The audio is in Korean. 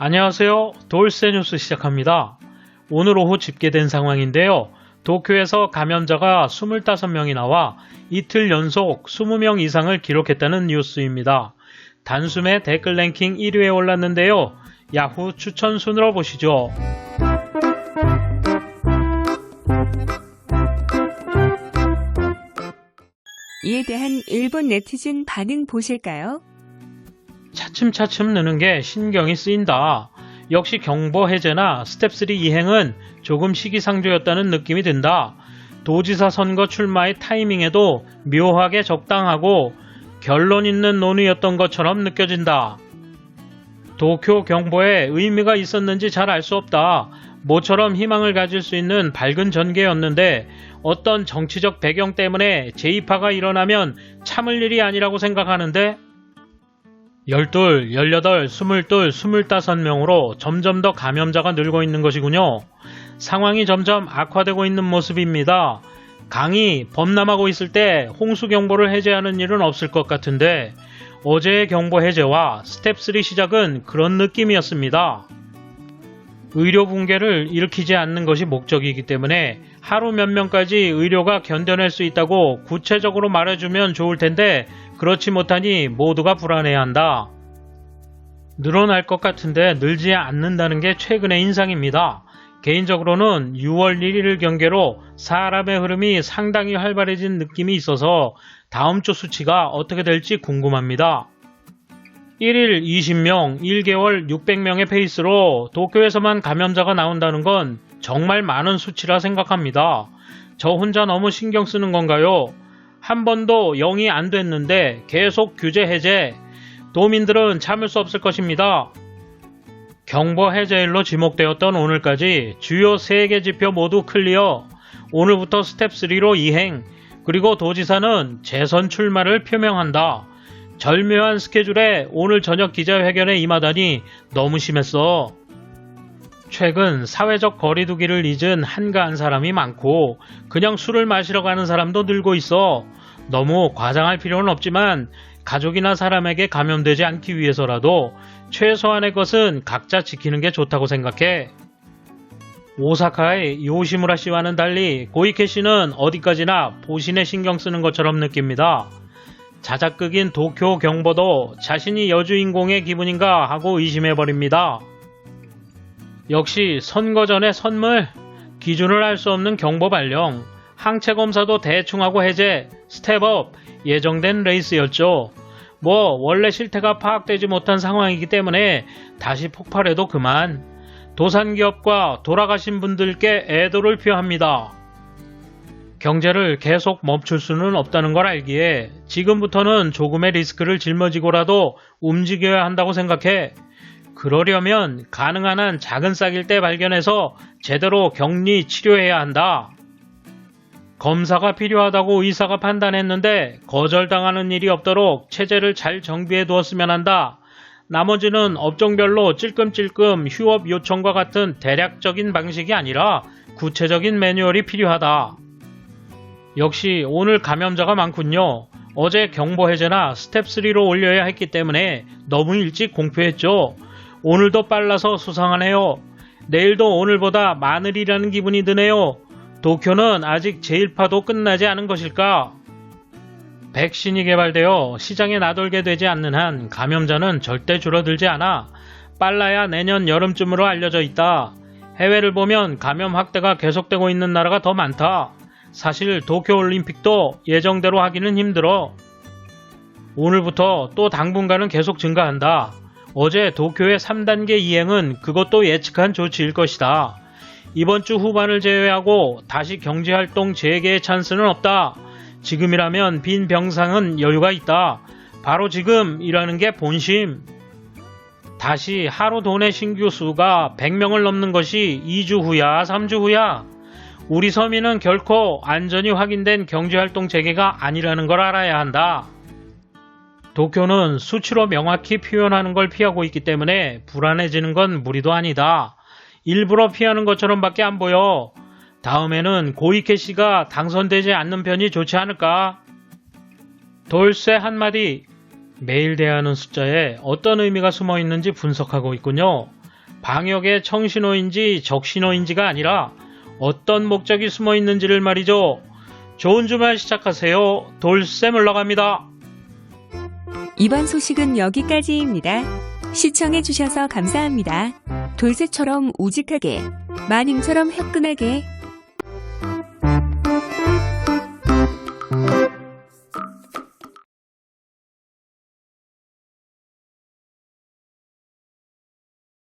안녕하세요. 돌쇠 뉴스 시작합니다. 오늘 오후 집계된 상황인데요. 도쿄에서 감염자가 25명이 나와 이틀 연속 20명 이상을 기록했다는 뉴스입니다. 단숨에 댓글 랭킹 1위에 올랐는데요. 야후 추천 순으로 보시죠. 이에 대한 일본 네티즌 반응 보실까요? 차츰차츰 느는 게 신경이 쓰인다. 역시 경보 해제나 스텝3 이행은 조금 시기상조였다는 느낌이 든다. 도지사 선거 출마의 타이밍에도 묘하게 적당하고 결론 있는 논의였던 것처럼 느껴진다. 도쿄 경보에 의미가 있었는지 잘 알 수 없다. 모처럼 희망을 가질 수 있는 밝은 전개였는데 어떤 정치적 배경 때문에 제2파가 일어나면 참을 일이 아니라고 생각하는데 12, 18, 22, 25명으로 점점 더 감염자가 늘고 있는 것이군요. 상황이 점점 악화되고 있는 모습입니다. 강이 범람하고 있을 때 홍수경보를 해제하는 일은 없을 것 같은데 어제의 경보 해제와 스텝3 시작은 그런 느낌이었습니다. 의료 붕괴를 일으키지 않는 것이 목적이기 때문에 하루 몇 명까지 의료가 견뎌낼 수 있다고 구체적으로 말해주면 좋을 텐데 그렇지 못하니 모두가 불안해한다. 늘어날 것 같은데 늘지 않는다는 게 최근의 인상입니다. 개인적으로는 6월 1일을 경계로 사람의 흐름이 상당히 활발해진 느낌이 있어서 다음 주 수치가 어떻게 될지 궁금합니다. 1일 20명, 1개월 600명의 페이스로 도쿄에서만 감염자가 나온다는 건 정말 많은 수치라 생각합니다. 저 혼자 너무 신경 쓰는 건가요? 한 번도 0이 안 됐는데 계속 규제 해제, 도민들은 참을 수 없을 것입니다. 경보 해제일로 지목되었던 오늘까지 주요 3개 지표 모두 클리어, 오늘부터 스텝 3로 이행, 그리고 도지사는 재선 출마를 표명한다. 절묘한 스케줄에 오늘 저녁 기자회견에 임하다니 너무 심했어. 최근 사회적 거리두기를 잊은 한가한 사람이 많고 그냥 술을 마시러 가는 사람도 늘고 있어. 너무 과장할 필요는 없지만 가족이나 사람에게 감염되지 않기 위해서라도 최소한의 것은 각자 지키는 게 좋다고 생각해. 오사카의 요시무라 씨와는 달리 고이케 씨는 어디까지나 보신에 신경 쓰는 것처럼 느낍니다. 자작극인 도쿄 경보도 자신이 여주인공의 기분인가 하고 의심해버립니다. 역시 선거 전에 선물, 기준을 알 수 없는 경보 발령, 항체 검사도 대충 하고 해제, 스텝업, 예정된 레이스였죠. 뭐 원래 실태가 파악되지 못한 상황이기 때문에 다시 폭발해도 그만. 도산기업과 돌아가신 분들께 애도를 표합니다. 경제를 계속 멈출 수는 없다는 걸 알기에 지금부터는 조금의 리스크를 짊어지고라도 움직여야 한다고 생각해. 그러려면 가능한 한 작은 싹일 때 발견해서 제대로 격리 치료해야 한다. 검사가 필요하다고 의사가 판단했는데 거절당하는 일이 없도록 체제를 잘 정비해 두었으면 한다. 나머지는 업종별로 찔끔찔끔 휴업 요청과 같은 대략적인 방식이 아니라 구체적인 매뉴얼이 필요하다. 역시 오늘 감염자가 많군요. 어제 경보 해제나 스텝 3로 올려야 했기 때문에 너무 일찍 공표했죠. 오늘도 빨라서 수상하네요. 내일도 오늘보다 많으리라는 기분이 드네요. 도쿄는 아직 제1파도 끝나지 않은 것일까? 백신이 개발되어 시장에 나돌게 되지 않는 한 감염자는 절대 줄어들지 않아. 빨라야 내년 여름쯤으로 알려져 있다. 해외를 보면 감염 확대가 계속되고 있는 나라가 더 많다. 사실 도쿄올림픽도 예정대로 하기는 힘들어. 오늘부터 또 당분간은 계속 증가한다. 어제 도쿄의 3단계 이행은 그것도 예측한 조치일 것이다. 이번 주 후반을 제외하고 다시 경제활동 재개의 찬스는 없다. 지금이라면 빈 병상은 여유가 있다. 바로 지금이라는 게 본심. 다시 하루 도내 신규 수가 100명을 넘는 것이 2주 후야 3주 후야. 우리 서민은 결코 안전이 확인된 경제활동 재개가 아니라는 걸 알아야 한다. 도쿄는 수치로 명확히 표현하는 걸 피하고 있기 때문에 불안해지는 건 무리도 아니다. 일부러 피하는 것처럼 밖에 안 보여. 다음에는 고이케 씨가 당선되지 않는 편이 좋지 않을까? 돌쇠 한마디. 매일 대하는 숫자에 어떤 의미가 숨어 있는지 분석하고 있군요. 방역의 청신호인지 적신호인지가 아니라 어떤 목적이 숨어 있는지를 말이죠. 좋은 주말 시작하세요. 돌쇠 물러갑니다. 이번 소식은 여기까지입니다. 시청해주셔서 감사합니다. 돌쇠처럼 우직하게, 마님처럼 화끈하게